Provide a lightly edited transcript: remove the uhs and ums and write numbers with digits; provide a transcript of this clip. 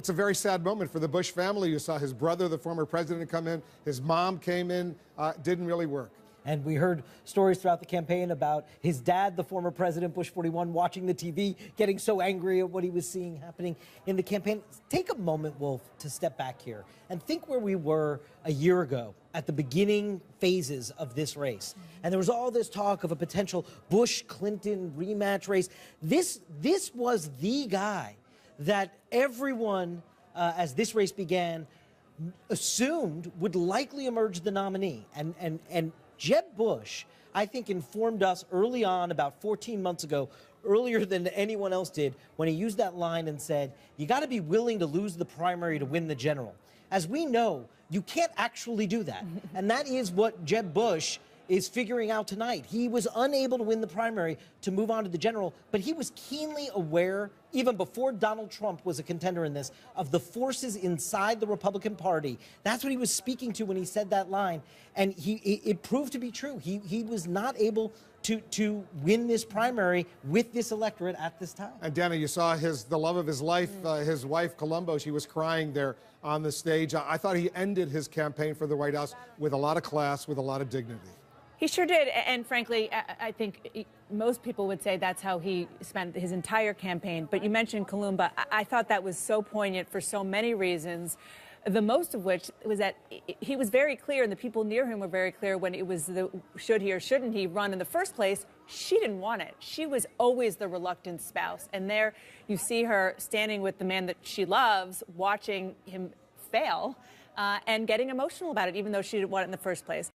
It's a very sad moment for the Bush family. You saw his brother, the former president, come in. His mom came in. Didn't really work. And we heard stories throughout the campaign about his dad, the former president, Bush 41, watching the TV, getting so angry at what he was seeing happening in the campaign. Take a moment, Wolf, to step back here and think where we were a year ago at the beginning phases of this race. And there was all this talk of a potential Bush-Clinton rematch race. This was the guy that everyone, as this race began, assumed would likely emerge the nominee. And Jeb Bush, I think, informed us early on, about 14 months ago, earlier than anyone else did, when he used that line and said, you got to be willing to lose the primary to win the general. As we know, you can't actually do that. And that is what Jeb Bush is figuring out tonight. He was unable to win the primary to move on to the general, but he was keenly aware, even before Donald Trump was a contender in this, of the forces inside the Republican Party. That's what he was speaking to when he said that line, and it proved to be true. He was not able to win this primary with this electorate at this time. And Dana, you saw the love of his life, his wife, Colombo. She was crying there on the stage. I thought he ended his campaign for the White House with a lot of class, with a lot of dignity. He sure did, and frankly, I think most people would say that's how he spent his entire campaign. But you mentioned Columba. I thought that was so poignant for so many reasons, the most of which was that he was very clear, and the people near him were very clear when it was the should he or shouldn't he run in the first place. She didn't want it. She was always the reluctant spouse. And there you see her standing with the man that she loves, watching him fail, and getting emotional about it, even though she didn't want it in the first place.